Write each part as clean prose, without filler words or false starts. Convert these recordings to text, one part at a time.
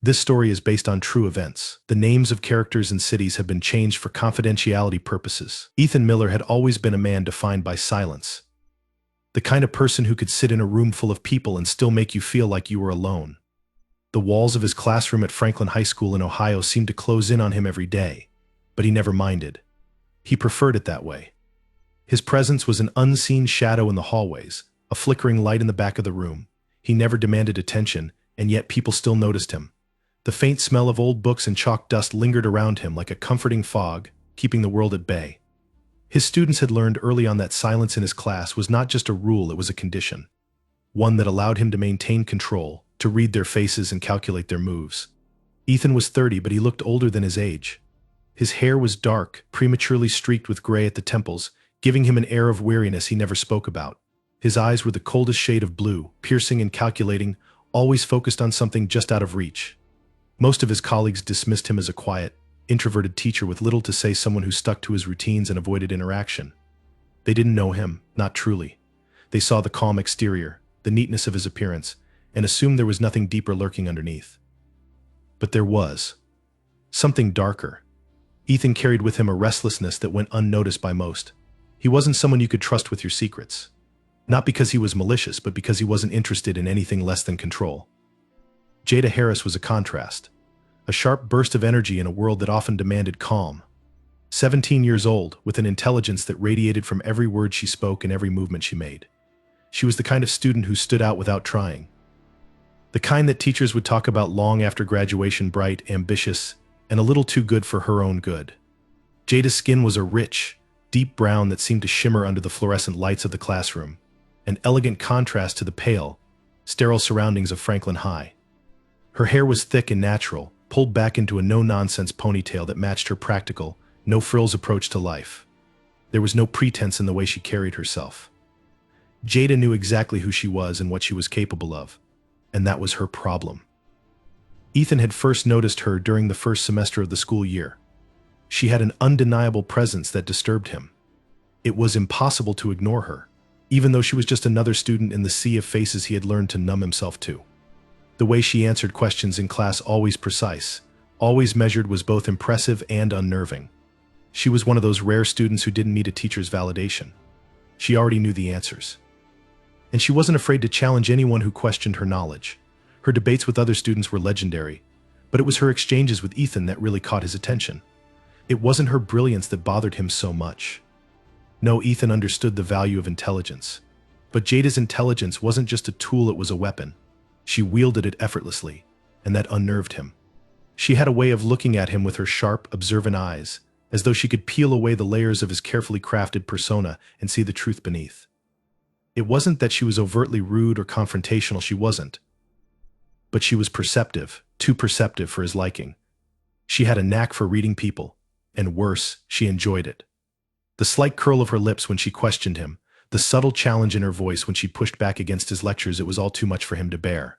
This story is based on true events. The names of characters and cities have been changed for confidentiality purposes. Ethan Miller had always been a man defined by silence. The kind of person who could sit in a room full of people and still make you feel like you were alone. The walls of his classroom at Franklin High School in Ohio seemed to close in on him every day, but he never minded. He preferred it that way. His presence was an unseen shadow in the hallways, a flickering light in the back of the room. He never demanded attention, and yet people still noticed him. The faint smell of old books and chalk dust lingered around him like a comforting fog, keeping the world at bay. His students had learned early on that silence in his class was not just a rule, it was a condition. One that allowed him to maintain control, to read their faces and calculate their moves. Ethan was 30, but he looked older than his age. His hair was dark, prematurely streaked with gray at the temples, giving him an air of weariness he never spoke about. His eyes were the coldest shade of blue, piercing and calculating, always focused on something just out of reach. Most of his colleagues dismissed him as a quiet, introverted teacher with little to say, someone who stuck to his routines and avoided interaction. They didn't know him, not truly. They saw the calm exterior, the neatness of his appearance, and assumed there was nothing deeper lurking underneath. But there was. Something darker. Ethan carried with him a restlessness that went unnoticed by most. He wasn't someone you could trust with your secrets. Not because he was malicious, but because he wasn't interested in anything less than control. Jada Harris was a contrast. A sharp burst of energy in a world that often demanded calm. 17 years old, with an intelligence that radiated from every word she spoke and every movement she made. She was the kind of student who stood out without trying. The kind that teachers would talk about long after graduation, bright, ambitious, and a little too good for her own good. Jada's skin was a rich, deep brown that seemed to shimmer under the fluorescent lights of the classroom, an elegant contrast to the pale, sterile surroundings of Franklin High. Her hair was thick and natural, pulled back into a no-nonsense ponytail that matched her practical, no-frills approach to life. There was no pretense in the way she carried herself. Jada knew exactly who she was and what she was capable of, and that was her problem. Ethan had first noticed her during the first semester of the school year. She had an undeniable presence that disturbed him. It was impossible to ignore her, even though she was just another student in the sea of faces he had learned to numb himself to. The way she answered questions in class, always precise, always measured, was both impressive and unnerving. She was one of those rare students who didn't need a teacher's validation. She already knew the answers. And she wasn't afraid to challenge anyone who questioned her knowledge. Her debates with other students were legendary, but it was her exchanges with Ethan that really caught his attention. It wasn't her brilliance that bothered him so much. No, Ethan understood the value of intelligence. But Jada's intelligence wasn't just a tool, it was a weapon. She wielded it effortlessly, and that unnerved him. She had a way of looking at him with her sharp, observant eyes, as though she could peel away the layers of his carefully crafted persona and see the truth beneath. It wasn't that she was overtly rude or confrontational, she wasn't. But she was perceptive, too perceptive for his liking. She had a knack for reading people, and worse, she enjoyed it. The slight curl of her lips when she questioned him, the subtle challenge in her voice when she pushed back against his lectures, it was all too much for him to bear.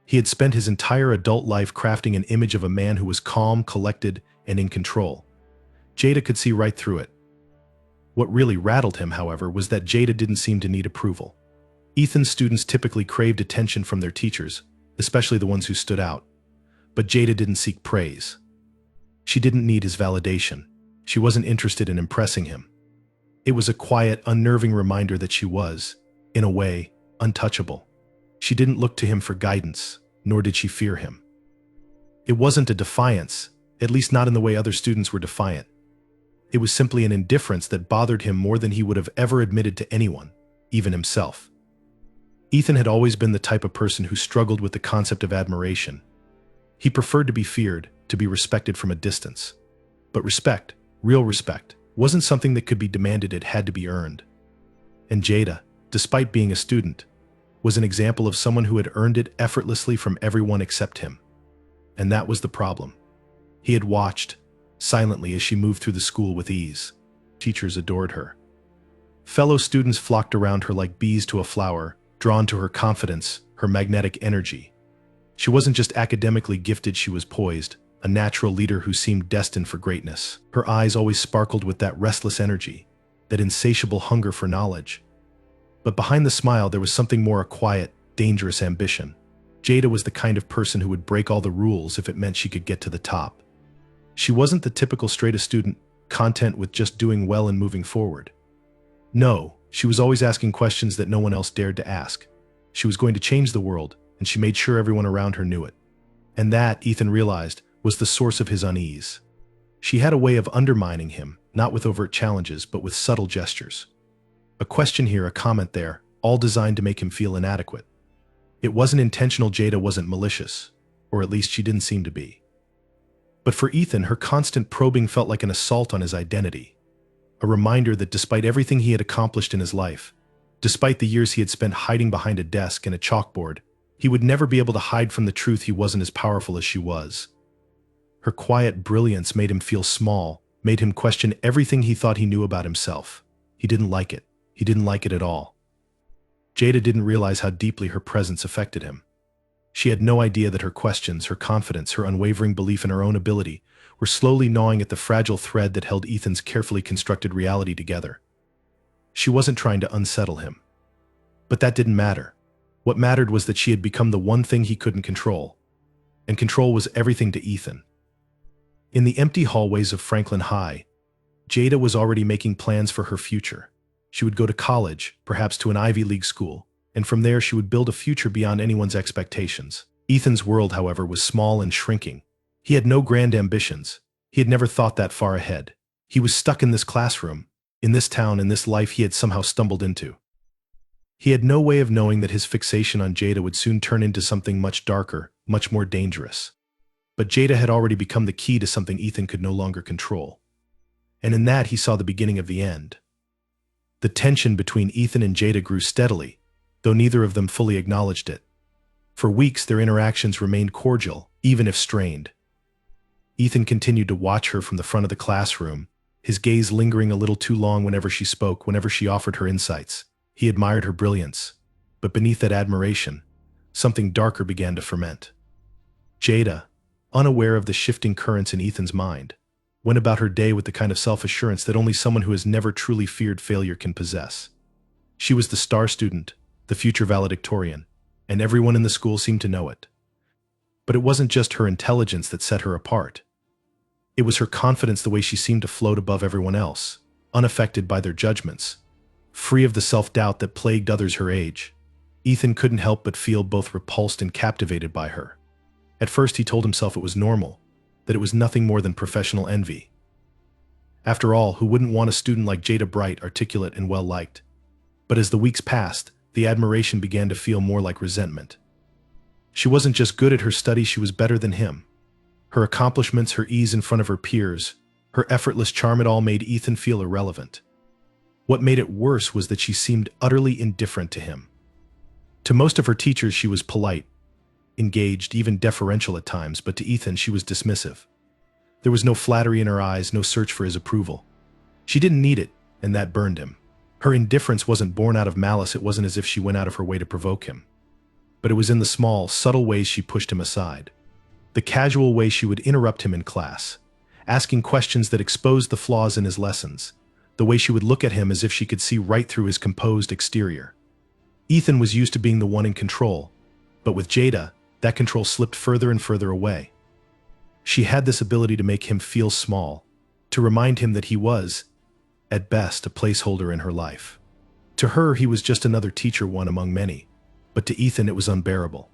He had spent his entire adult life crafting an image of a man who was calm, collected, and in control. Jada could see right through it. What really rattled him, however, was that Jada didn't seem to need approval. Ethan's students typically craved attention from their teachers, especially the ones who stood out. But Jada didn't seek praise. She didn't need his validation. She wasn't interested in impressing him. It was a quiet, unnerving reminder that she was, in a way, untouchable. She didn't look to him for guidance, nor did she fear him. It wasn't a defiance, at least not in the way other students were defiant. It was simply an indifference that bothered him more than he would have ever admitted to anyone, even himself. Ethan had always been the type of person who struggled with the concept of admiration. He preferred to be feared, to be respected from a distance. But respect, real respect, wasn't something that could be demanded, it had to be earned. And Jada, despite being a student, was an example of someone who had earned it effortlessly from everyone except him. And that was the problem. He had watched, silently, as she moved through the school with ease. Teachers adored her. Fellow students flocked around her like bees to a flower, drawn to her confidence, her magnetic energy. She wasn't just academically gifted, she was poised, a natural leader who seemed destined for greatness. Her eyes always sparkled with that restless energy, that insatiable hunger for knowledge. But behind the smile there was something more, a quiet, dangerous ambition. Jada was the kind of person who would break all the rules if it meant she could get to the top. She wasn't the typical straight-A student, content with just doing well and moving forward. No, she was always asking questions that no one else dared to ask. She was going to change the world, and she made sure everyone around her knew it. And that, Ethan realized, was the source of his unease. She had a way of undermining him, not with overt challenges, but with subtle gestures. A question here, a comment there, all designed to make him feel inadequate. It wasn't intentional. Jada wasn't malicious, or at least she didn't seem to be. But for Ethan, her constant probing felt like an assault on his identity. A reminder that despite everything he had accomplished in his life, despite the years he had spent hiding behind a desk and a chalkboard, he would never be able to hide from the truth he wasn't as powerful as she was. Her quiet brilliance made him feel small, made him question everything he thought he knew about himself. He didn't like it. He didn't like it at all. Jada didn't realize how deeply her presence affected him. She had no idea that her questions, her confidence, her unwavering belief in her own ability were slowly gnawing at the fragile thread that held Ethan's carefully constructed reality together. She wasn't trying to unsettle him. But that didn't matter. What mattered was that she had become the one thing he couldn't control. And control was everything to Ethan. In the empty hallways of Franklin High, Jada was already making plans for her future. She would go to college, perhaps to an Ivy League school, and from there she would build a future beyond anyone's expectations. Ethan's world, however, was small and shrinking. He had no grand ambitions. He had never thought that far ahead. He was stuck in this classroom, in this town, in this life he had somehow stumbled into. He had no way of knowing that his fixation on Jada would soon turn into something much darker, much more dangerous. But Jada had already become the key to something Ethan could no longer control. And in that he saw the beginning of the end. The tension between Ethan and Jada grew steadily, though neither of them fully acknowledged it. For weeks their interactions remained cordial, even if strained. Ethan continued to watch her from the front of the classroom, his gaze lingering a little too long whenever she spoke, whenever she offered her insights. He admired her brilliance, but beneath that admiration, something darker began to ferment. Jada, unaware of the shifting currents in Ethan's mind, went about her day with the kind of self-assurance that only someone who has never truly feared failure can possess. She was the star student, the future valedictorian, and everyone in the school seemed to know it. But it wasn't just her intelligence that set her apart. It was her confidence, the way she seemed to float above everyone else, unaffected by their judgments, free of the self-doubt that plagued others her age. Ethan couldn't help but feel both repulsed and captivated by her. At first he told himself it was normal, that it was nothing more than professional envy. After all, who wouldn't want a student like Jada, bright, articulate, and well-liked? But as the weeks passed, the admiration began to feel more like resentment. She wasn't just good at her studies, she was better than him. Her accomplishments, her ease in front of her peers, her effortless charm, it all made Ethan feel irrelevant. What made it worse was that she seemed utterly indifferent to him. To most of her teachers she was polite, engaged, even deferential at times, but to Ethan she was dismissive. There was no flattery in her eyes, no search for his approval. She didn't need it, and that burned him. Her indifference wasn't born out of malice, it wasn't as if she went out of her way to provoke him. But it was in the small, subtle ways she pushed him aside. The casual way she would interrupt him in class, asking questions that exposed the flaws in his lessons, the way she would look at him as if she could see right through his composed exterior. Ethan was used to being the one in control, but with Jada, that control slipped further and further away. She had this ability to make him feel small, to remind him that he was, at best, a placeholder in her life. To her, he was just another teacher, one among many, but to Ethan it was unbearable.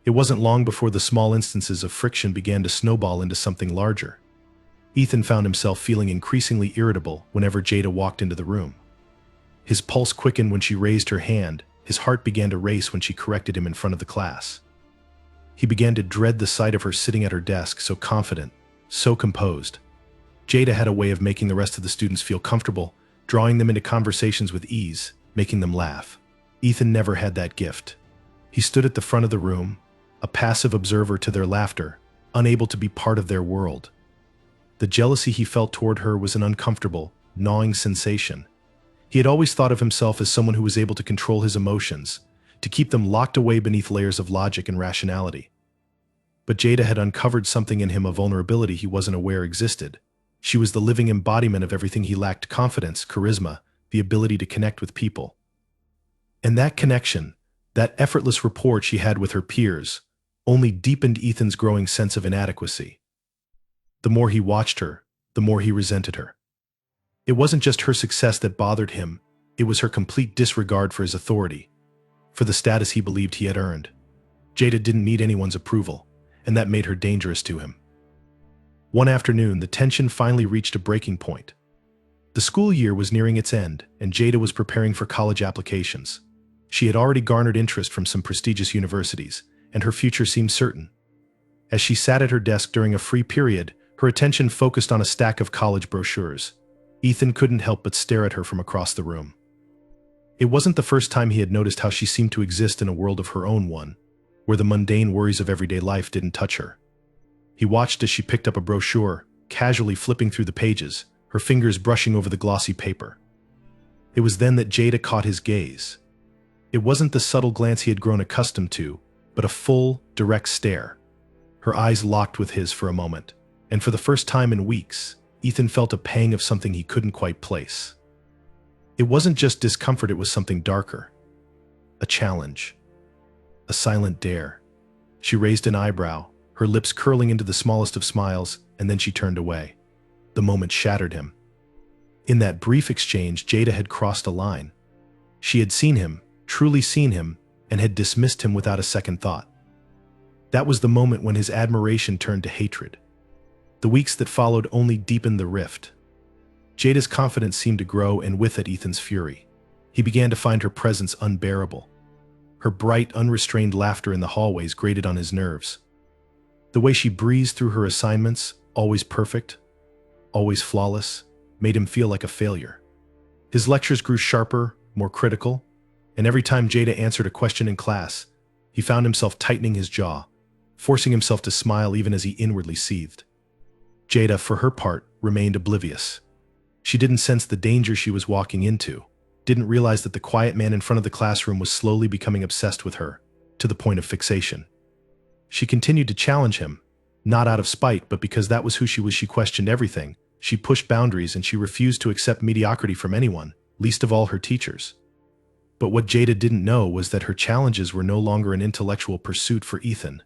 It wasn't long before the small instances of friction began to snowball into something larger. Ethan found himself feeling increasingly irritable whenever Jada walked into the room. His pulse quickened when she raised her hand, his heart began to race when she corrected him in front of the class. He began to dread the sight of her sitting at her desk, so confident, so composed. Jada had a way of making the rest of the students feel comfortable, drawing them into conversations with ease, making them laugh. Ethan never had that gift. He stood at the front of the room, a passive observer to their laughter, unable to be part of their world. The jealousy he felt toward her was an uncomfortable, gnawing sensation. He had always thought of himself as someone who was able to control his emotions, to keep them locked away beneath layers of logic and rationality. But Jada had uncovered something in him, a vulnerability he wasn't aware existed. She was the living embodiment of everything he lacked: confidence, charisma, the ability to connect with people. And that connection, That effortless rapport she had with her peers only deepened Ethan's growing sense of inadequacy. The more he watched her, the more he resented her. It wasn't just her success that bothered him, it was her complete disregard for his authority, for the status he believed he had earned. Jada didn't need anyone's approval, and that made her dangerous to him. One afternoon, the tension finally reached a breaking point. The school year was nearing its end, and Jada was preparing for college applications. She had already garnered interest from some prestigious universities, and her future seemed certain. As she sat at her desk during a free period, her attention focused on a stack of college brochures. Ethan couldn't help but stare at her from across the room. It wasn't the first time he had noticed how she seemed to exist in a world of her own, one where the mundane worries of everyday life didn't touch her. He watched as she picked up a brochure, casually flipping through the pages, her fingers brushing over the glossy paper. It was then that Jada caught his gaze. It wasn't the subtle glance he had grown accustomed to, but a full, direct stare. Her eyes locked with his for a moment, and for the first time in weeks, Ethan felt a pang of something he couldn't quite place. It wasn't just discomfort, it was something darker. A challenge. A silent dare. She raised an eyebrow, her lips curling into the smallest of smiles, and then she turned away. The moment shattered him. In that brief exchange, Jada had crossed a line. She had seen him, truly seen him, and had dismissed him without a second thought. That was the moment when his admiration turned to hatred. The weeks that followed only deepened the rift. Jada's confidence seemed to grow, and with it Ethan's fury. He began to find her presence unbearable. Her bright, unrestrained laughter in the hallways grated on his nerves. The way she breezed through her assignments, always perfect, always flawless, made him feel like a failure. His lectures grew sharper, more critical, and every time Jada answered a question in class, he found himself tightening his jaw, forcing himself to smile even as he inwardly seethed. Jada, for her part, remained oblivious. She didn't sense the danger she was walking into, didn't realize that the quiet man in front of the classroom was slowly becoming obsessed with her, to the point of fixation. She continued to challenge him, not out of spite, but because that was who she was. She questioned everything. She pushed boundaries, and she refused to accept mediocrity from anyone, least of all her teachers. But what Jada didn't know was that her challenges were no longer an intellectual pursuit for Ethan.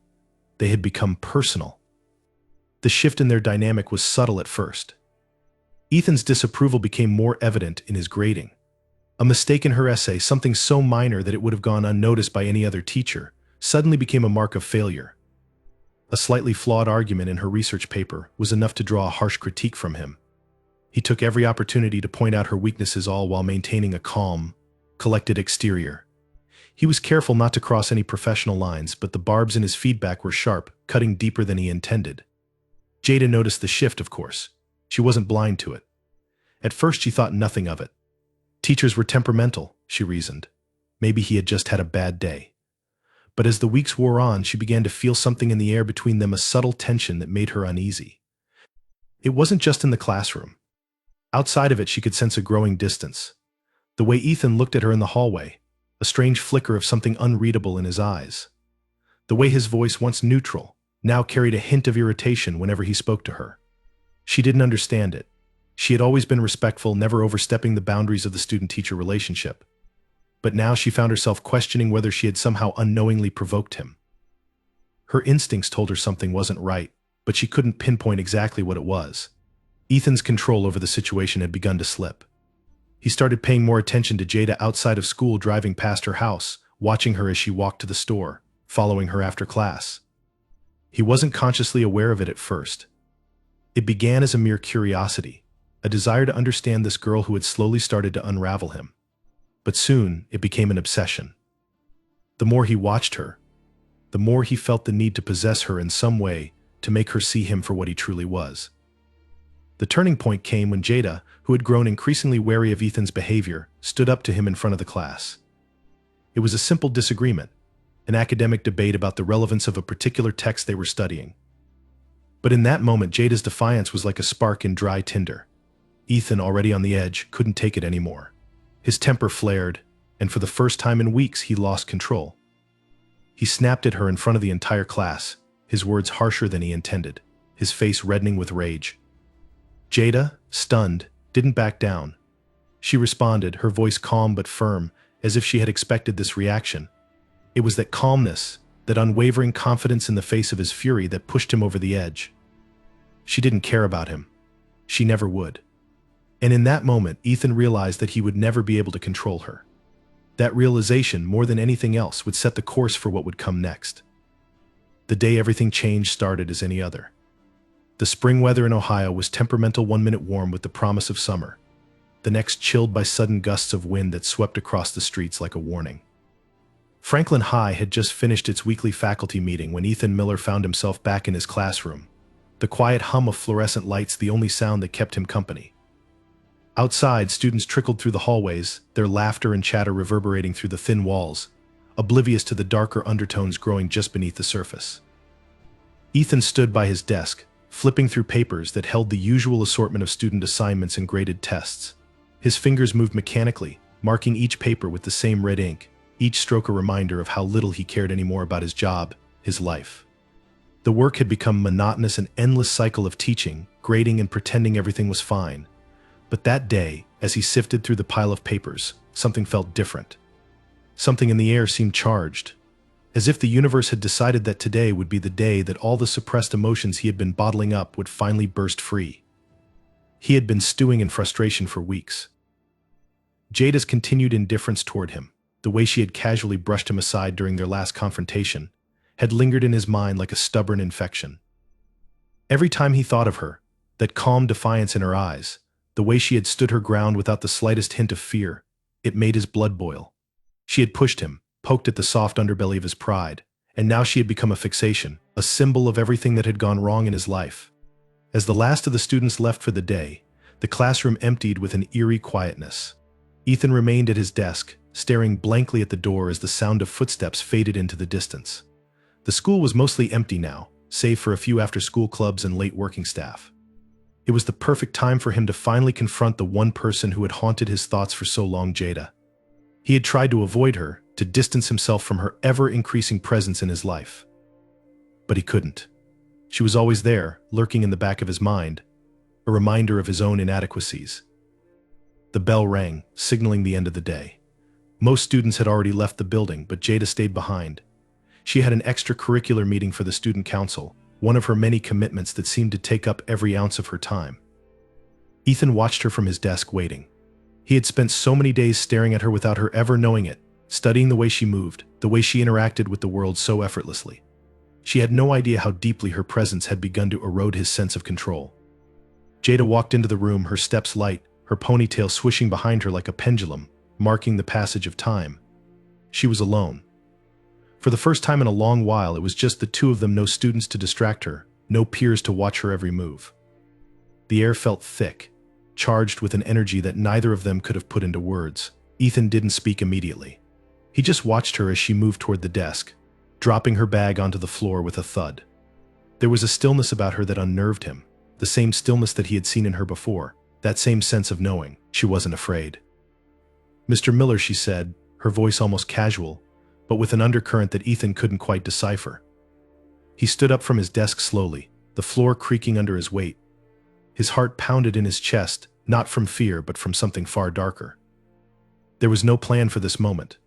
They had become personal. The shift in their dynamic was subtle at first. Ethan's disapproval became more evident in his grading. A mistake in her essay, something so minor that it would have gone unnoticed by any other teacher, suddenly became a mark of failure. A slightly flawed argument in her research paper was enough to draw a harsh critique from him. He took every opportunity to point out her weaknesses, all while maintaining a calm, collected exterior. He was careful not to cross any professional lines, but the barbs in his feedback were sharp, cutting deeper than he intended. Jada noticed the shift, of course. She wasn't blind to it. At first she thought nothing of it. Teachers were temperamental, she reasoned. Maybe he had just had a bad day. But as the weeks wore on, she began to feel something in the air between them, a subtle tension that made her uneasy. It wasn't just in the classroom. Outside of it, she could sense a growing distance. The way Ethan looked at her in the hallway, a strange flicker of something unreadable in his eyes. The way his voice, once neutral, now carried a hint of irritation whenever he spoke to her. She didn't understand it. She had always been respectful, never overstepping the boundaries of the student-teacher relationship. But now she found herself questioning whether she had somehow unknowingly provoked him. Her instincts told her something wasn't right, but she couldn't pinpoint exactly what it was. Ethan's control over the situation had begun to slip. He started paying more attention to Jada outside of school, driving past her house, watching her as she walked to the store, following her after class. He wasn't consciously aware of it at first. It began as a mere curiosity, a desire to understand this girl who had slowly started to unravel him. But soon, it became an obsession. The more he watched her, the more he felt the need to possess her in some way to make her see him for what he truly was. The turning point came when Jada, who had grown increasingly wary of Ethan's behavior, stood up to him in front of the class. It was a simple disagreement, an academic debate about the relevance of a particular text they were studying. But in that moment, Jada's defiance was like a spark in dry tinder. Ethan, already on the edge, couldn't take it anymore. His temper flared, and for the first time in weeks, he lost control. He snapped at her in front of the entire class, his words harsher than he intended, his face reddening with rage. Jada, stunned, didn't back down. She responded, her voice calm but firm, as if she had expected this reaction. It was that calmness, that unwavering confidence in the face of his fury that pushed him over the edge. She didn't care about him. She never would. And in that moment, Ethan realized that he would never be able to control her. That realization, more than anything else, would set the course for what would come next. The day everything changed started as any other. The spring weather in Ohio was temperamental, 1 minute warm with the promise of summer, the next chilled by sudden gusts of wind that swept across the streets like a warning. Franklin High had just finished its weekly faculty meeting when Ethan Miller found himself back in his classroom, the quiet hum of fluorescent lights the only sound that kept him company. Outside, students trickled through the hallways, their laughter and chatter reverberating through the thin walls, oblivious to the darker undertones growing just beneath the surface. Ethan stood by his desk, flipping through papers that held the usual assortment of student assignments and graded tests. His fingers moved mechanically, marking each paper with the same red ink, each stroke a reminder of how little he cared anymore about his job, his life. The work had become monotonous, an endless cycle of teaching, grading, and pretending everything was fine. But that day, as he sifted through the pile of papers, something felt different. Something in the air seemed charged, as if the universe had decided that today would be the day that all the suppressed emotions he had been bottling up would finally burst free. He had been stewing in frustration for weeks. Jada's continued indifference toward him, the way she had casually brushed him aside during their last confrontation, had lingered in his mind like a stubborn infection. Every time he thought of her, that calm defiance in her eyes, the way she had stood her ground without the slightest hint of fear, it made his blood boil. She had pushed him, poked at the soft underbelly of his pride, and now she had become a fixation, a symbol of everything that had gone wrong in his life. As the last of the students left for the day, the classroom emptied with an eerie quietness. Ethan remained at his desk, staring blankly at the door as the sound of footsteps faded into the distance. The school was mostly empty now, save for a few after-school clubs and late working staff. It was the perfect time for him to finally confront the one person who had haunted his thoughts for so long, Jada. He had tried to avoid her, to distance himself from her ever-increasing presence in his life. But he couldn't. She was always there, lurking in the back of his mind, a reminder of his own inadequacies. The bell rang, signaling the end of the day. Most students had already left the building, but Jada stayed behind. She had an extracurricular meeting for the student council, one of her many commitments that seemed to take up every ounce of her time. Ethan watched her from his desk, waiting. He had spent so many days staring at her without her ever knowing it, studying the way she moved, the way she interacted with the world so effortlessly. She had no idea how deeply her presence had begun to erode his sense of control. Jada walked into the room, her steps light, her ponytail swishing behind her like a pendulum, marking the passage of time. She was alone. For the first time in a long while, it was just the two of them, no students to distract her, no peers to watch her every move. The air felt thick, charged with an energy that neither of them could have put into words. Ethan didn't speak immediately. He just watched her as she moved toward the desk, dropping her bag onto the floor with a thud. There was a stillness about her that unnerved him, the same stillness that he had seen in her before, that same sense of knowing she wasn't afraid. "Mr. Miller," she said, her voice almost casual, but with an undercurrent that Ethan couldn't quite decipher. He stood up from his desk slowly, the floor creaking under his weight. His heart pounded in his chest, not from fear but from something far darker. There was no plan for this moment.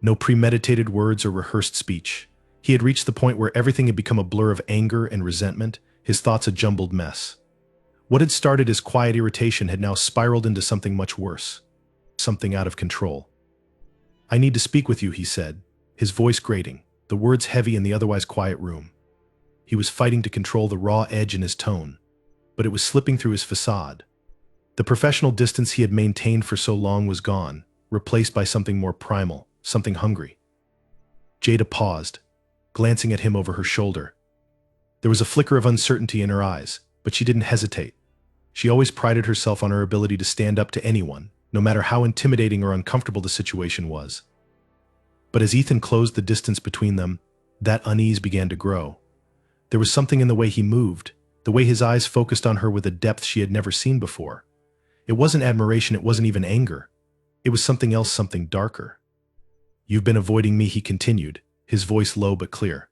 No premeditated words or rehearsed speech. He had reached the point where everything had become a blur of anger and resentment, his thoughts a jumbled mess. What had started as quiet irritation had now spiraled into something much worse. Something out of control. "I need to speak with you," he said, his voice grating, the words heavy in the otherwise quiet room. He was fighting to control the raw edge in his tone, but it was slipping through his facade. The professional distance he had maintained for so long was gone, replaced by something more primal, something hungry. Jada paused, glancing at him over her shoulder. There was a flicker of uncertainty in her eyes, but she didn't hesitate. She always prided herself on her ability to stand up to anyone, no matter how intimidating or uncomfortable the situation was. But as Ethan closed the distance between them, that unease began to grow. There was something in the way he moved, the way his eyes focused on her with a depth she had never seen before. It wasn't admiration, it wasn't even anger. It was something else, something darker. "You've been avoiding me," he continued, his voice low but clear.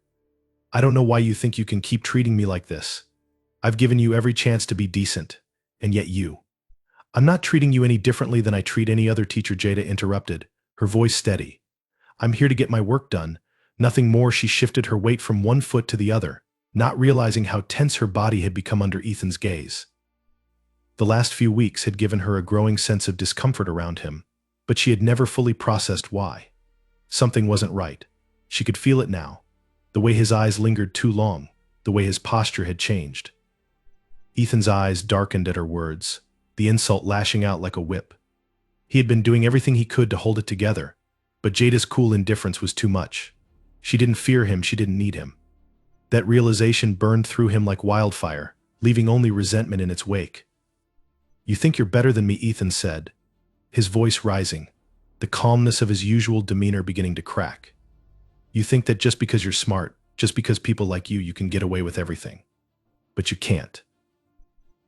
"I don't know why you think you can keep treating me like this. I've given you every chance to be decent, and yet you—" "I'm not treating you any differently than I treat any other teacher," Jada interrupted, her voice steady. "I'm here to get my work done, Nothing more. She shifted her weight from one foot to the other, not realizing how tense her body had become under Ethan's gaze. The last few weeks had given her a growing sense of discomfort around him, but she had never fully processed why. Something wasn't right. She could feel it now. The way his eyes lingered too long, the way his posture had changed. Ethan's eyes darkened at her words, the insult lashing out like a whip. He had been doing everything he could to hold it together, but Jada's cool indifference was too much. She didn't fear him, she didn't need him. That realization burned through him like wildfire, leaving only resentment in its wake. "You think you're better than me," Ethan said, his voice rising, the calmness of his usual demeanor beginning to crack. "You think that just because you're smart, just because people like you can get away with everything. But you can't."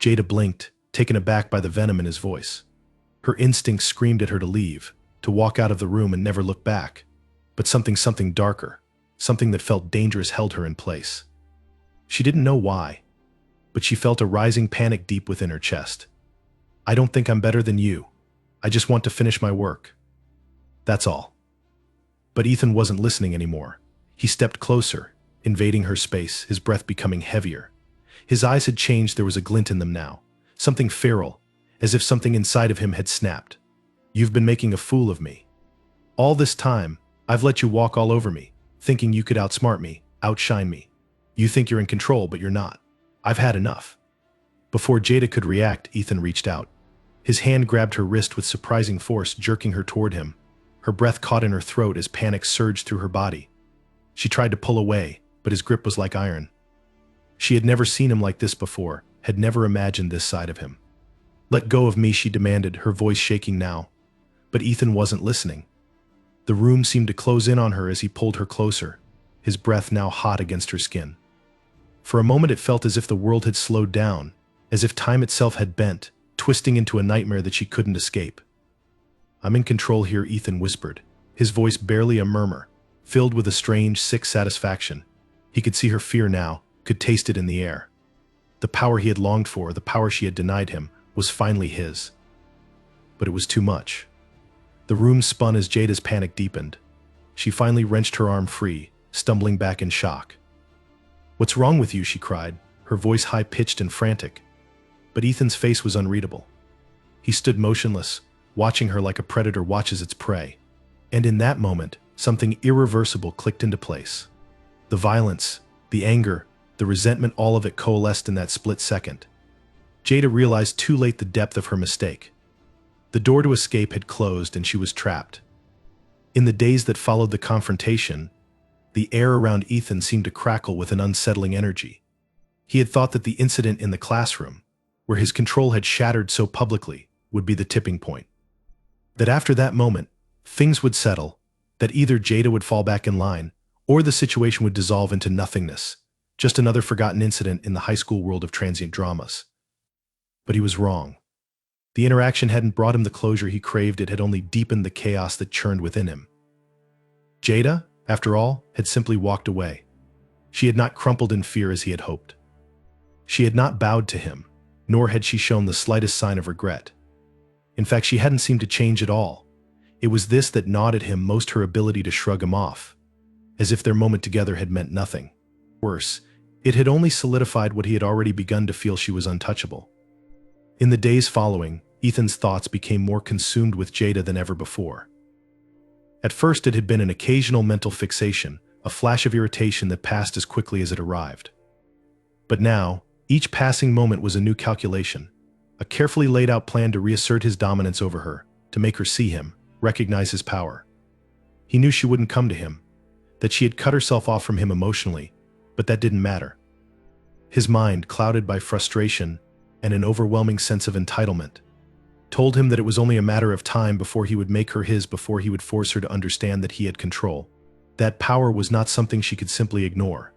Jada blinked, taken aback by the venom in his voice. Her instincts screamed at her to leave, to walk out of the room and never look back. But something darker, something that felt dangerous held her in place. She didn't know why, but she felt a rising panic deep within her chest. "I don't think I'm better than you. I just want to finish my work. That's all." But Ethan wasn't listening anymore. He stepped closer, invading her space, his breath becoming heavier. His eyes had changed, there was a glint in them now, something feral, as if something inside of him had snapped. "You've been making a fool of me. All this time, I've let you walk all over me, thinking you could outsmart me, outshine me. You think you're in control, but you're not. I've had enough." Before Jada could react, Ethan reached out. His hand grabbed her wrist with surprising force, jerking her toward him. Her breath caught in her throat as panic surged through her body. She tried to pull away, but his grip was like iron. She had never seen him like this before, had never imagined this side of him. "Let go of me," she demanded, her voice shaking now. But Ethan wasn't listening. The room seemed to close in on her as he pulled her closer, his breath now hot against her skin. For a moment it felt as if the world had slowed down, as if time itself had bent, twisting into a nightmare that she couldn't escape. "I'm in control here," Ethan whispered, his voice barely a murmur, filled with a strange, sick satisfaction. He could see her fear now, could taste it in the air. The power he had longed for, the power she had denied him, was finally his. But it was too much. The room spun as Jada's panic deepened. She finally wrenched her arm free, stumbling back in shock. "What's wrong with you?" she cried, her voice high-pitched and frantic. But Ethan's face was unreadable. He stood motionless, watching her like a predator watches its prey. And in that moment, something irreversible clicked into place. The violence, the anger, the resentment, all of it coalesced in that split second. Jada realized too late the depth of her mistake. The door to escape had closed and she was trapped. In the days that followed the confrontation, the air around Ethan seemed to crackle with an unsettling energy. He had thought that the incident in the classroom, where his control had shattered so publicly, would be the tipping point. That after that moment, things would settle, that either Jada would fall back in line, or the situation would dissolve into nothingness, just another forgotten incident in the high school world of transient dramas. But he was wrong. The interaction hadn't brought him the closure he craved, it had only deepened the chaos that churned within him. Jada, after all, had simply walked away. She had not crumpled in fear as he had hoped. She had not bowed to him, nor had she shown the slightest sign of regret. In fact, she hadn't seemed to change at all. It was this that gnawed at him most, her ability to shrug him off, as if their moment together had meant nothing. Worse, it had only solidified what he had already begun to feel: she was untouchable. In the days following, Ethan's thoughts became more consumed with Jada than ever before. At first it had been an occasional mental fixation, a flash of irritation that passed as quickly as it arrived. But now, each passing moment was a new calculation, a carefully laid out plan to reassert his dominance over her, to make her see him, recognize his power. He knew she wouldn't come to him, that she had cut herself off from him emotionally, but that didn't matter. His mind, clouded by frustration and an overwhelming sense of entitlement, told him that it was only a matter of time before he would make her his, before he would force her to understand that he had control. That power was not something she could simply ignore.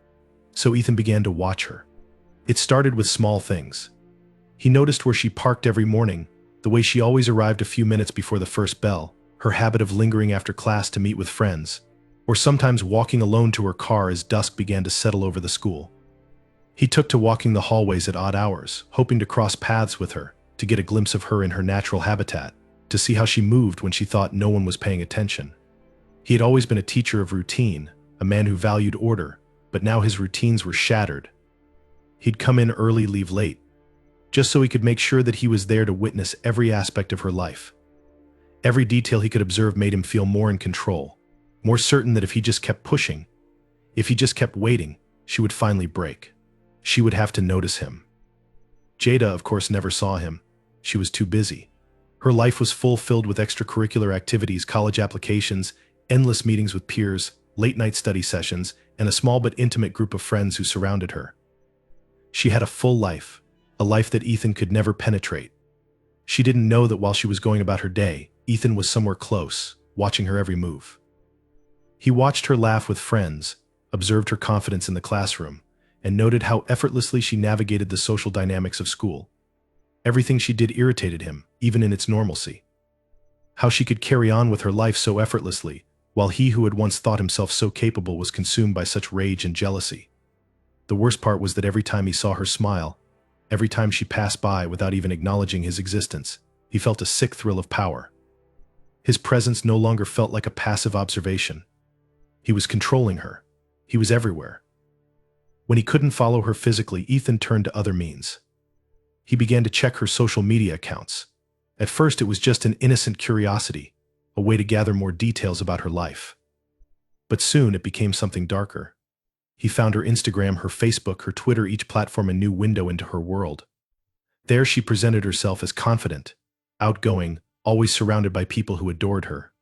So Ethan began to watch her. It started with small things. He noticed where she parked every morning, the way she always arrived a few minutes before the first bell, her habit of lingering after class to meet with friends, or sometimes walking alone to her car as dusk began to settle over the school. He took to walking the hallways at odd hours, hoping to cross paths with her, to get a glimpse of her in her natural habitat, to see how she moved when she thought no one was paying attention. He had always been a teacher of routine, a man who valued order, but now his routines were shattered. He'd come in early, leave late, just so he could make sure that he was there to witness every aspect of her life. Every detail he could observe made him feel more in control, more certain that if he just kept pushing, if he just kept waiting, she would finally break. She would have to notice him. Jada, of course, never saw him. She was too busy. Her life was filled with extracurricular activities, college applications, endless meetings with peers, late-night study sessions, and a small but intimate group of friends who surrounded her. She had a full life, a life that Ethan could never penetrate. She didn't know that while she was going about her day, Ethan was somewhere close, watching her every move. He watched her laugh with friends, observed her confidence in the classroom, and noted how effortlessly she navigated the social dynamics of school. Everything she did irritated him, even in its normalcy. How she could carry on with her life so effortlessly, while he who had once thought himself so capable was consumed by such rage and jealousy. The worst part was that every time he saw her smile, every time she passed by without even acknowledging his existence, he felt a sick thrill of power. His presence no longer felt like a passive observation. He was controlling her. He was everywhere. When he couldn't follow her physically, Ethan turned to other means. He began to check her social media accounts. At first, it was just an innocent curiosity, a way to gather more details about her life. But soon it became something darker. He found her Instagram, her Facebook, her Twitter, each platform a new window into her world. There she presented herself as confident, outgoing, always surrounded by people who adored her.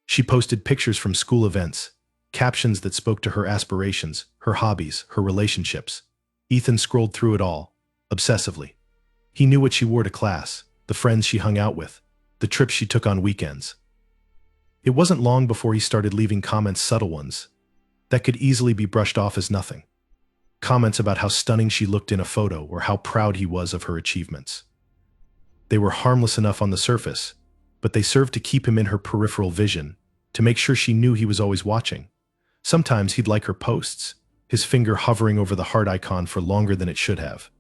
She posted pictures from school events, captions that spoke to her aspirations, her hobbies, her relationships. Ethan scrolled through it all, obsessively. He knew what she wore to class, the friends she hung out with, the trips she took on weekends. It wasn't long before he started leaving comments, subtle ones, that could easily be brushed off as nothing. Comments about how stunning she looked in a photo or how proud he was of her achievements. They were harmless enough on the surface, but they served to keep him in her peripheral vision, to make sure she knew he was always watching. Sometimes he'd like her posts, his finger hovering over the heart icon for longer than it should have.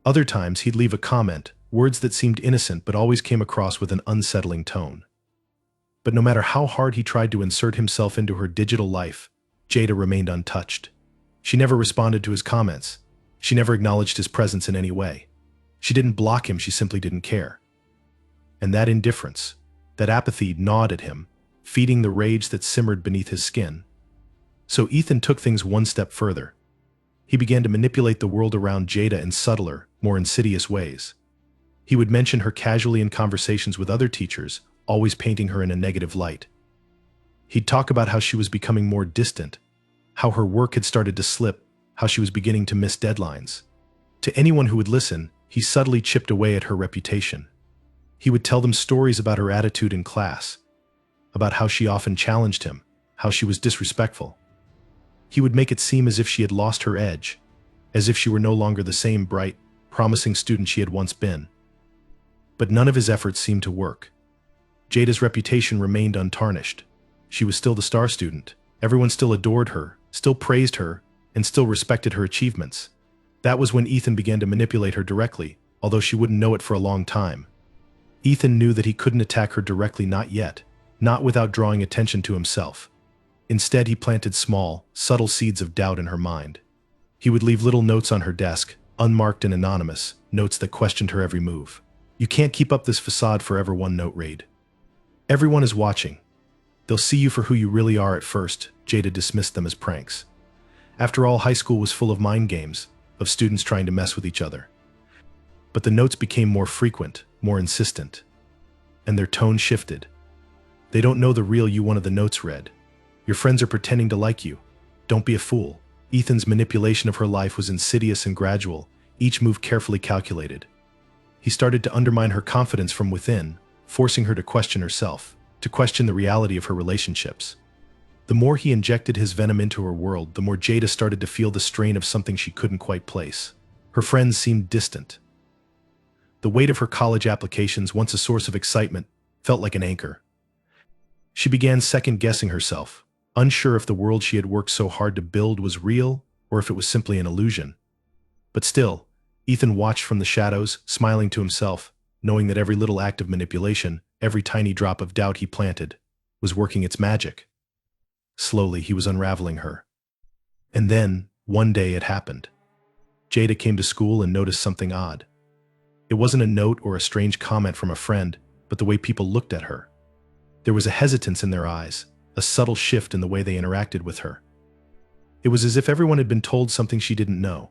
Other times he'd leave a comment, words that seemed innocent but always came across with an unsettling tone. But no matter how hard he tried to insert himself into her digital life, Jada remained untouched. She never responded to his comments. She never acknowledged his presence in any way. She didn't block him, she simply didn't care. And that indifference, that apathy gnawed at him, feeding the rage that simmered beneath his skin. So Ethan took things one step further. He began to manipulate the world around Jada in subtler, more insidious ways. He would mention her casually in conversations with other teachers, always painting her in a negative light. He'd talk about how she was becoming more distant, how her work had started to slip, how she was beginning to miss deadlines. To anyone who would listen, he subtly chipped away at her reputation. He would tell them stories about her attitude in class, about how she often challenged him, how she was disrespectful. He would make it seem as if she had lost her edge, as if she were no longer the same bright, promising student she had once been. But none of his efforts seemed to work. Jada's reputation remained untarnished. She was still the star student. Everyone still adored her, still praised her, and still respected her achievements. That was when Ethan began to manipulate her directly, although she wouldn't know it for a long time. Ethan knew that he couldn't attack her directly, not yet, not without drawing attention to himself. Instead, he planted small, subtle seeds of doubt in her mind. He would leave little notes on her desk, unmarked and anonymous, notes that questioned her every move. "You can't keep up this facade forever," one note read. "Everyone is watching. They'll see you for who you really are." At first, Jada dismissed them as pranks. After all, high school was full of mind games, of students trying to mess with each other. But the notes became more frequent, more insistent. And their tone shifted. "They don't know the real you," one of the notes read. "Your friends are pretending to like you. Don't be a fool." Ethan's manipulation of her life was insidious and gradual, each move carefully calculated. He started to undermine her confidence from within, forcing her to question herself, to question the reality of her relationships. The more he injected his venom into her world, the more Jada started to feel the strain of something she couldn't quite place. Her friends seemed distant. The weight of her college applications, once a source of excitement, felt like an anchor. She began second-guessing herself, unsure if the world she had worked so hard to build was real or if it was simply an illusion. But still, Ethan watched from the shadows, smiling to himself, knowing that every little act of manipulation, every tiny drop of doubt he planted, was working its magic. Slowly, he was unraveling her. And then, one day it happened. Jada came to school and noticed something odd. It wasn't a note or a strange comment from a friend, but the way people looked at her. There was a hesitance in their eyes, a subtle shift in the way they interacted with her. It was as if everyone had been told something she didn't know.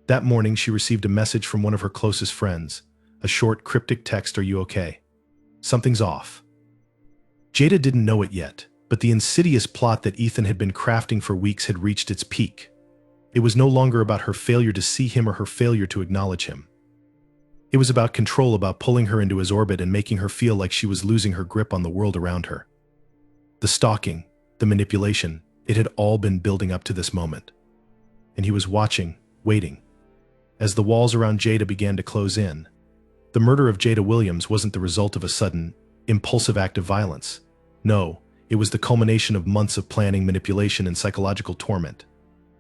That morning, she received a message from one of her closest friends, a short, cryptic text, "Are you okay? Something's off." Jada didn't know it yet, but the insidious plot that Ethan had been crafting for weeks had reached its peak. It was no longer about her failure to see him or her failure to acknowledge him. It was about control, about pulling her into his orbit and making her feel like she was losing her grip on the world around her. The stalking, the manipulation, it had all been building up to this moment. And he was watching, waiting. As the walls around Jada began to close in, the murder of Jada Williams wasn't the result of a sudden, impulsive act of violence. No, it was the culmination of months of planning, manipulation, and psychological torment.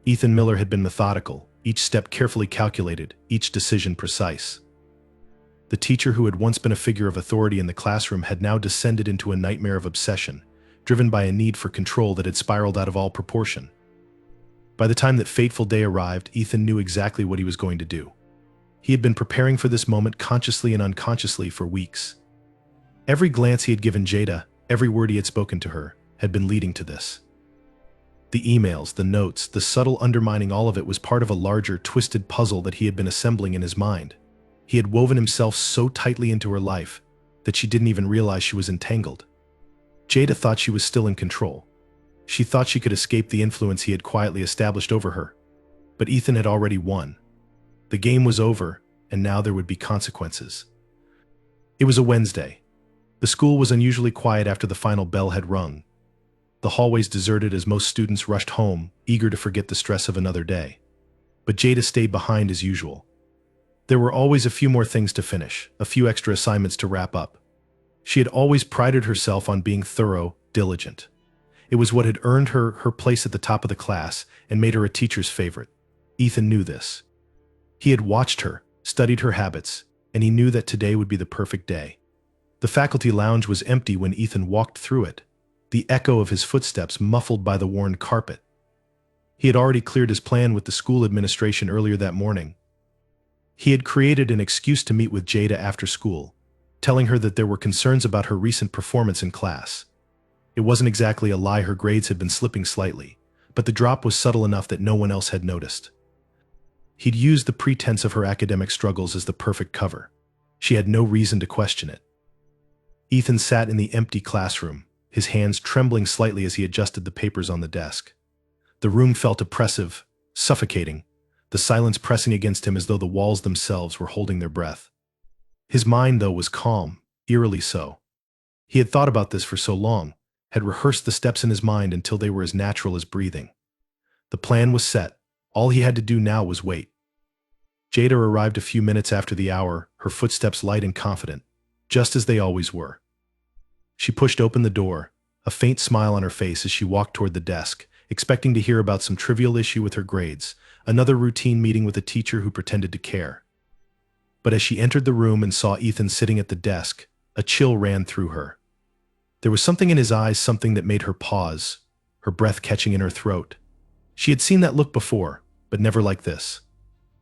Ethan Miller had been methodical, each step carefully calculated, each decision precise. The teacher who had once been a figure of authority in the classroom had now descended into a nightmare of obsession, driven by a need for control that had spiraled out of all proportion. By the time that fateful day arrived, Ethan knew exactly what he was going to do. He had been preparing for this moment consciously and unconsciously for weeks. Every glance he had given Jada, every word he had spoken to her, had been leading to this. The emails, the notes, the subtle undermining, all of it was part of a larger, twisted puzzle that he had been assembling in his mind. He had woven himself so tightly into her life that she didn't even realize she was entangled. Jada thought she was still in control. She thought she could escape the influence he had quietly established over her. But Ethan had already won. The game was over, and now there would be consequences. It was a Wednesday. The school was unusually quiet after the final bell had rung. The hallways deserted as most students rushed home, eager to forget the stress of another day. But Jada stayed behind as usual. There were always a few more things to finish, a few extra assignments to wrap up. She had always prided herself on being thorough, diligent. It was what had earned her her place at the top of the class and made her a teacher's favorite. Ethan knew this. He had watched her, studied her habits, and he knew that today would be the perfect day. The faculty lounge was empty when Ethan walked through it, the echo of his footsteps muffled by the worn carpet. He had already cleared his plan with the school administration earlier that morning. He had created an excuse to meet with Jada after school, telling her that there were concerns about her recent performance in class. It wasn't exactly a lie, her grades had been slipping slightly, but the drop was subtle enough that no one else had noticed. He'd used the pretense of her academic struggles as the perfect cover. She had no reason to question it. Ethan sat in the empty classroom, his hands trembling slightly as he adjusted the papers on the desk. The room felt oppressive, suffocating, the silence pressing against him as though the walls themselves were holding their breath. His mind, though, was calm, eerily so. He had thought about this for so long, had rehearsed the steps in his mind until they were as natural as breathing. The plan was set. All he had to do now was wait. Jada arrived a few minutes after the hour, her footsteps light and confident, just as they always were. She pushed open the door, a faint smile on her face as she walked toward the desk, expecting to hear about some trivial issue with her grades, another routine meeting with a teacher who pretended to care. But as she entered the room and saw Ethan sitting at the desk, a chill ran through her. There was something in his eyes, something that made her pause, her breath catching in her throat. She had seen that look before, but never like this.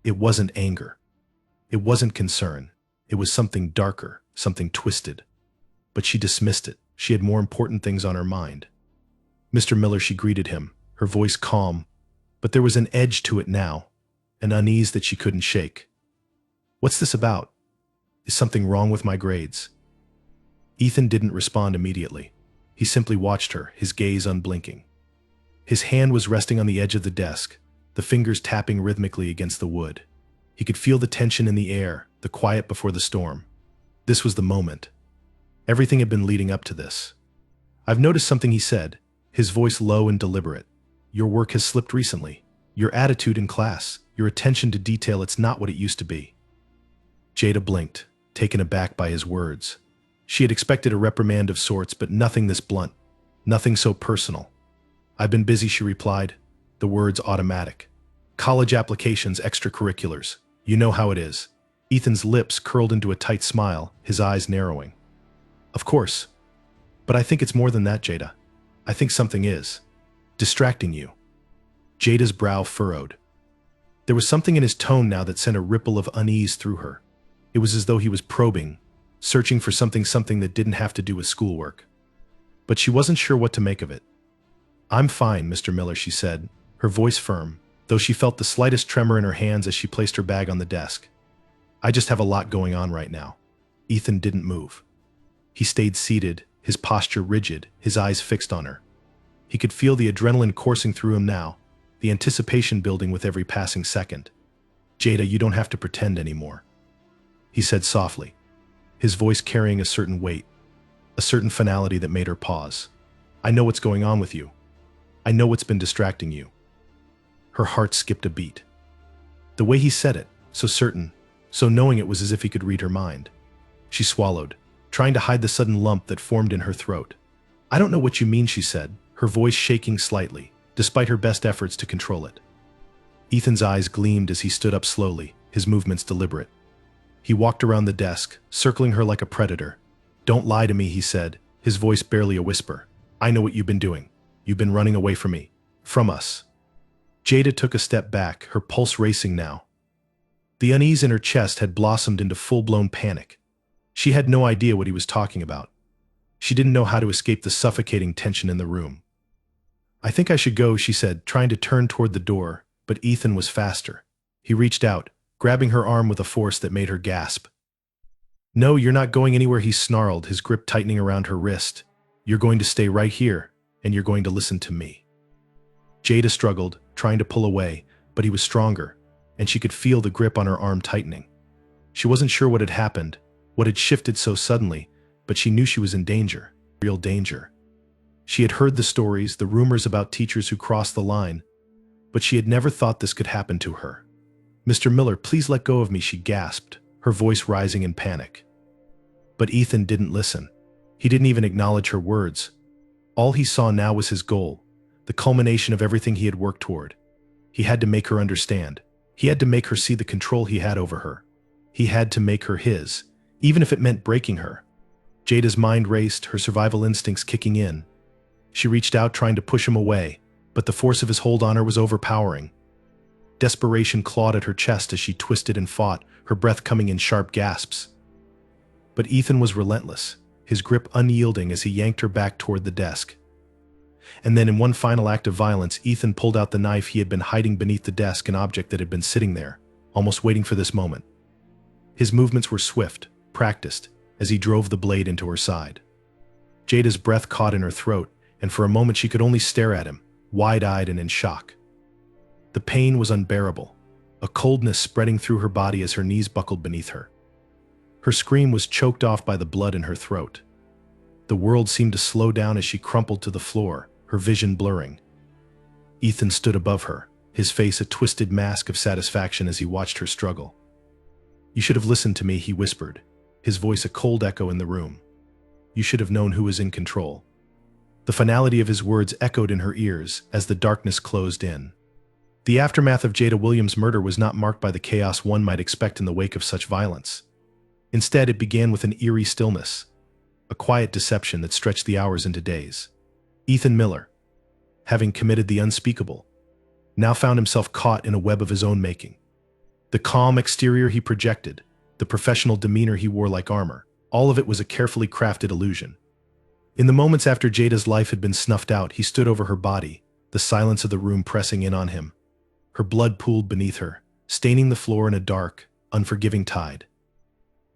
It wasn't anger. It wasn't concern. It was something darker, something twisted. But she dismissed it. She had more important things on her mind. "Mr. Miller," she greeted him, her voice calm, but there was an edge to it now, an unease that she couldn't shake. "What's this about? Is something wrong with my grades?" Ethan didn't respond immediately. He simply watched her, his gaze unblinking. His hand was resting on the edge of the desk, the fingers tapping rhythmically against the wood. He could feel the tension in the air, the quiet before the storm. This was the moment. Everything had been leading up to this. "I've noticed something," he said, his voice low and deliberate. "Your work has slipped recently. Your attitude in class, your attention to detail, it's not what it used to be." Jada blinked, taken aback by his words. She had expected a reprimand of sorts, but nothing this blunt, nothing so personal. "I've been busy," she replied, the words automatic. "College applications, extracurriculars. You know how it is." Ethan's lips curled into a tight smile, his eyes narrowing. "Of course. But I think it's more than that, Jada. I think something is. Distracting you. Jada's brow furrowed. There was something in his tone now that sent a ripple of unease through her. It was as though he was probing, searching for something that didn't have to do with schoolwork. But she wasn't sure what to make of it. "I'm fine, Mr. Miller," she said, her voice firm, though she felt the slightest tremor in her hands as she placed her bag on the desk. "I just have a lot going on right now." Ethan didn't move. He stayed seated, his posture rigid, his eyes fixed on her. He could feel the adrenaline coursing through him now, the anticipation building with every passing second. "Jada, you don't have to pretend anymore," he said softly, his voice carrying a certain weight, a certain finality that made her pause. "I know what's going on with you. I know what's been distracting you." Her heart skipped a beat. The way he said it, so certain, so knowing, it was as if he could read her mind. She swallowed, trying to hide the sudden lump that formed in her throat. "I don't know what you mean," she said, her voice shaking slightly, despite her best efforts to control it. Ethan's eyes gleamed as he stood up slowly, his movements deliberate. He walked around the desk, circling her like a predator. "Don't lie to me," he said, his voice barely a whisper. "I know what you've been doing. You've been running away from me. From us." Jada took a step back, her pulse racing now. The unease in her chest had blossomed into full-blown panic. She had no idea what he was talking about. She didn't know how to escape the suffocating tension in the room. "I think I should go," she said, trying to turn toward the door, but Ethan was faster. He reached out, grabbing her arm with a force that made her gasp. "No, you're not going anywhere," he snarled, his grip tightening around her wrist. "You're going to stay right here, and you're going to listen to me." Jada struggled, trying to pull away, but he was stronger, and she could feel the grip on her arm tightening. She wasn't sure what had happened, what had shifted so suddenly, but she knew she was in danger, real danger. She had heard the stories, the rumors about teachers who crossed the line, but she had never thought this could happen to her. "Mr. Miller, please let go of me," she gasped, her voice rising in panic. But Ethan didn't listen. He didn't even acknowledge her words. All he saw now was his goal, the culmination of everything he had worked toward. He had to make her understand. He had to make her see the control he had over her. He had to make her his, even if it meant breaking her. Jada's mind raced, her survival instincts kicking in. She reached out, trying to push him away, but the force of his hold on her was overpowering. Desperation clawed at her chest as she twisted and fought, her breath coming in sharp gasps. But Ethan was relentless, his grip unyielding as he yanked her back toward the desk. And then, in one final act of violence, Ethan pulled out the knife he had been hiding beneath the desk, an object that had been sitting there, almost waiting for this moment. His movements were swift, practiced, as he drove the blade into her side. Jada's breath caught in her throat, and for a moment she could only stare at him, wide-eyed and in shock. The pain was unbearable, a coldness spreading through her body as her knees buckled beneath her. Her scream was choked off by the blood in her throat. The world seemed to slow down as she crumpled to the floor, her vision blurring. Ethan stood above her, his face a twisted mask of satisfaction as he watched her struggle. "You should have listened to me," he whispered, his voice a cold echo in the room. "You should have known who was in control." The finality of his words echoed in her ears as the darkness closed in. The aftermath of Jada Williams' murder was not marked by the chaos one might expect in the wake of such violence. Instead, it began with an eerie stillness, a quiet deception that stretched the hours into days. Ethan Miller, having committed the unspeakable, now found himself caught in a web of his own making. The calm exterior he projected, the professional demeanor he wore like armor, all of it was a carefully crafted illusion. In the moments after Jada's life had been snuffed out, he stood over her body, the silence of the room pressing in on him. Her blood pooled beneath her, staining the floor in a dark, unforgiving tide.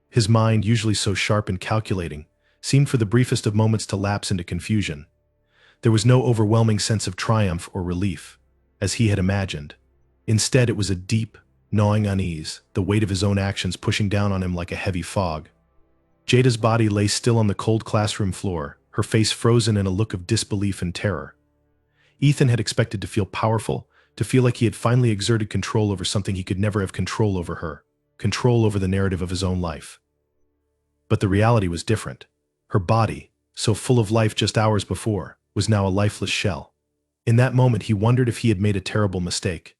His mind, usually so sharp and calculating, seemed for the briefest of moments to lapse into confusion. There was no overwhelming sense of triumph or relief, as he had imagined. Instead, it was a deep, gnawing unease, the weight of his own actions pushing down on him like a heavy fog. Jada's body lay still on the cold classroom floor, her face frozen in a look of disbelief and terror. Ethan had expected to feel powerful, to feel like he had finally exerted control over something he could never have control over her, control over the narrative of his own life. But the reality was different. Her body, so full of life just hours before, was now a lifeless shell. In that moment, he wondered if he had made a terrible mistake.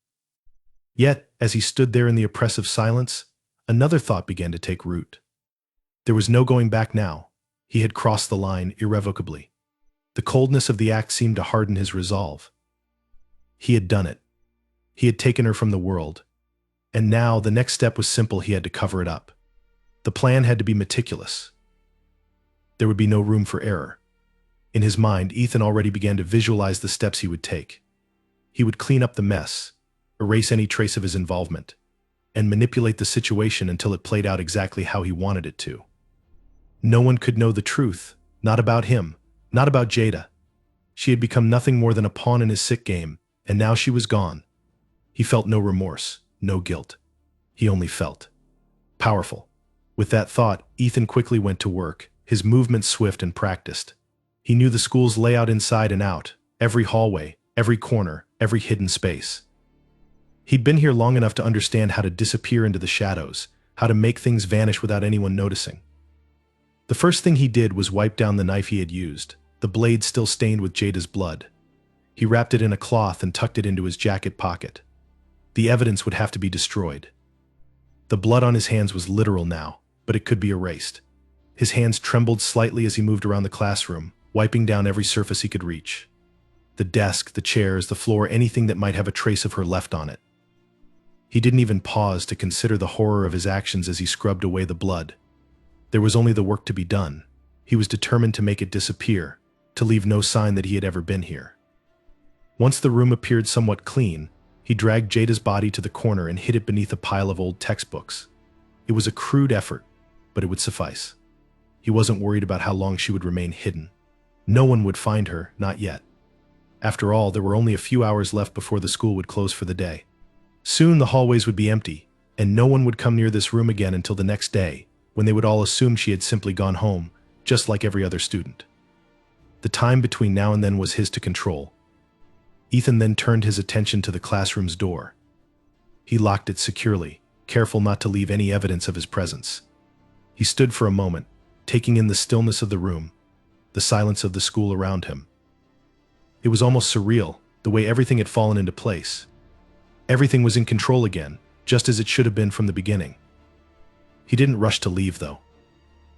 Yet, as he stood there in the oppressive silence, another thought began to take root. There was no going back now. He had crossed the line irrevocably. The coldness of the act seemed to harden his resolve. He had done it. He had taken her from the world. And now the next step was simple: he had to cover it up. The plan had to be meticulous. There would be no room for error. In his mind, Ethan already began to visualize the steps he would take. He would clean up the mess, erase any trace of his involvement, and manipulate the situation until it played out exactly how he wanted it to. No one could know the truth, not about him, not about Jada. She had become nothing more than a pawn in his sick game, and now she was gone. He felt no remorse, no guilt. He only felt powerful. With that thought, Ethan quickly went to work, his movements swift and practiced. He knew the school's layout inside and out, every hallway, every corner, every hidden space. He'd been here long enough to understand how to disappear into the shadows, how to make things vanish without anyone noticing. The first thing he did was wipe down the knife he had used, the blade still stained with Jada's blood. He wrapped it in a cloth and tucked it into his jacket pocket. The evidence would have to be destroyed. The blood on his hands was literal now, but it could be erased. His hands trembled slightly as he moved around the classroom, wiping down every surface he could reach. The desk, the chairs, the floor, anything that might have a trace of her left on it. He didn't even pause to consider the horror of his actions as he scrubbed away the blood. There was only the work to be done. He was determined to make it disappear, to leave no sign that he had ever been here. Once the room appeared somewhat clean, he dragged Jada's body to the corner and hid it beneath a pile of old textbooks. It was a crude effort, but it would suffice. He wasn't worried about how long she would remain hidden. No one would find her, not yet. After all, there were only a few hours left before the school would close for the day. Soon the hallways would be empty, and no one would come near this room again until the next day, when they would all assume she had simply gone home, just like every other student. The time between now and then was his to control. Ethan then turned his attention to the classroom's door. He locked it securely, careful not to leave any evidence of his presence. He stood for a moment, taking in the stillness of the room, the silence of the school around him. It was almost surreal, the way everything had fallen into place. Everything was in control again, just as it should have been from the beginning. He didn't rush to leave, though.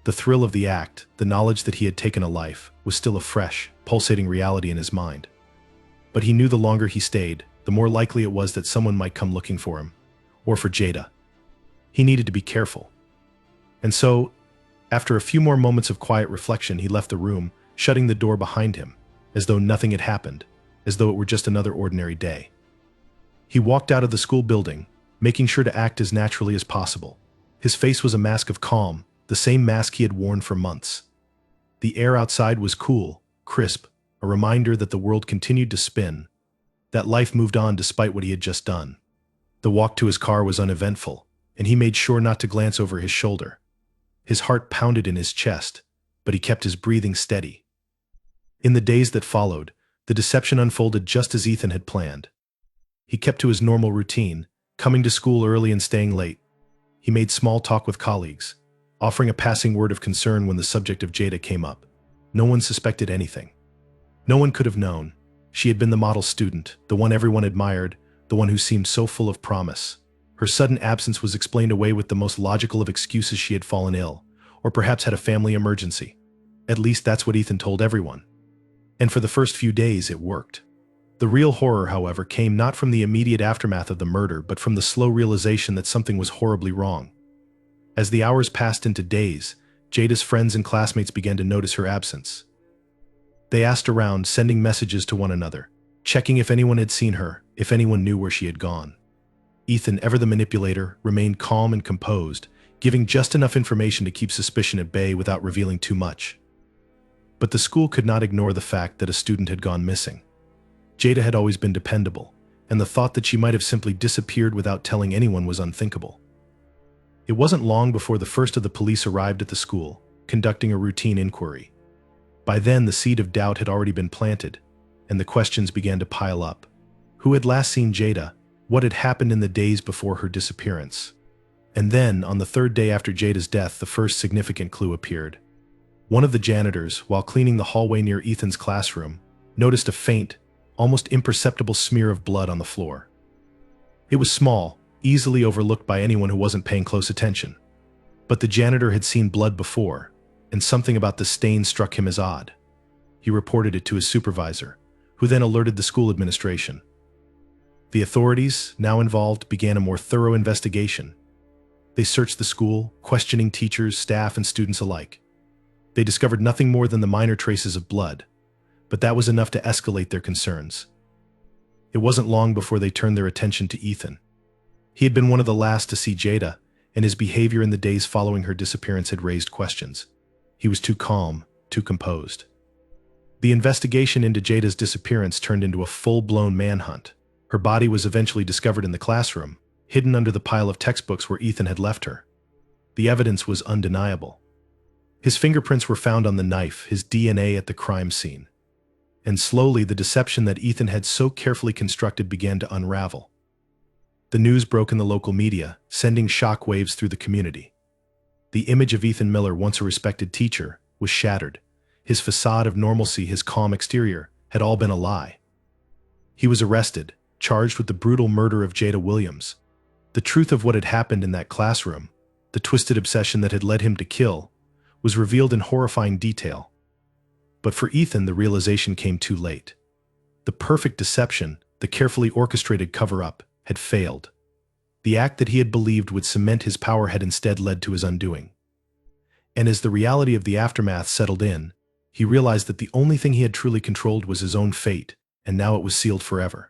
The thrill of the act, the knowledge that he had taken a life, was still a fresh, pulsating reality in his mind. But he knew the longer he stayed, the more likely it was that someone might come looking for him, or for Jada. He needed to be careful. And so, after a few more moments of quiet reflection, he left the room, shutting the door behind him, as though nothing had happened, as though it were just another ordinary day. He walked out of the school building, making sure to act as naturally as possible. His face was a mask of calm, the same mask he had worn for months. The air outside was cool, crisp, a reminder that the world continued to spin, that life moved on despite what he had just done. The walk to his car was uneventful, and he made sure not to glance over his shoulder. His heart pounded in his chest, but he kept his breathing steady. In the days that followed, the deception unfolded just as Ethan had planned. He kept to his normal routine, coming to school early and staying late. He made small talk with colleagues, offering a passing word of concern when the subject of Jada came up. No one suspected anything. No one could have known. She had been the model student, the one everyone admired, the one who seemed so full of promise. Her sudden absence was explained away with the most logical of excuses: she had fallen ill, or perhaps had a family emergency. At least that's what Ethan told everyone. And for the first few days, it worked. The real horror, however, came not from the immediate aftermath of the murder, but from the slow realization that something was horribly wrong. As the hours passed into days, Jada's friends and classmates began to notice her absence. They asked around, sending messages to one another, checking if anyone had seen her, if anyone knew where she had gone. Ethan, ever the manipulator, remained calm and composed, giving just enough information to keep suspicion at bay without revealing too much. But the school could not ignore the fact that a student had gone missing. Jada had always been dependable, and the thought that she might have simply disappeared without telling anyone was unthinkable. It wasn't long before the first of the police arrived at the school, conducting a routine inquiry. By then, the seed of doubt had already been planted, and the questions began to pile up. Who had last seen Jada? What had happened in the days before her disappearance? And then, on the third day after Jada's death, the first significant clue appeared. One of the janitors, while cleaning the hallway near Ethan's classroom, noticed a faint, almost imperceptible smear of blood on the floor. It was small, easily overlooked by anyone who wasn't paying close attention. But the janitor had seen blood before, and something about the stain struck him as odd. He reported it to his supervisor, who then alerted the school administration. The authorities, now involved, began a more thorough investigation. They searched the school, questioning teachers, staff, and students alike. They discovered nothing more than the minor traces of blood, but that was enough to escalate their concerns. It wasn't long before they turned their attention to Ethan. He had been one of the last to see Jada, and his behavior in the days following her disappearance had raised questions. He was too calm, too composed. The investigation into Jada's disappearance turned into a full-blown manhunt. Her body was eventually discovered in the classroom, hidden under the pile of textbooks where Ethan had left her. The evidence was undeniable. His fingerprints were found on the knife, his DNA at the crime scene. And slowly, the deception that Ethan had so carefully constructed began to unravel. The news broke in the local media, sending shockwaves through the community. The image of Ethan Miller, once a respected teacher, was shattered. His facade of normalcy, his calm exterior, had all been a lie. He was arrested, charged with the brutal murder of Jada Williams. The truth of what had happened in that classroom, the twisted obsession that had led him to kill, was revealed in horrifying detail. But for Ethan, the realization came too late. The perfect deception, the carefully orchestrated cover-up, had failed. The act that he had believed would cement his power had instead led to his undoing. And as the reality of the aftermath settled in, he realized that the only thing he had truly controlled was his own fate, and now it was sealed forever.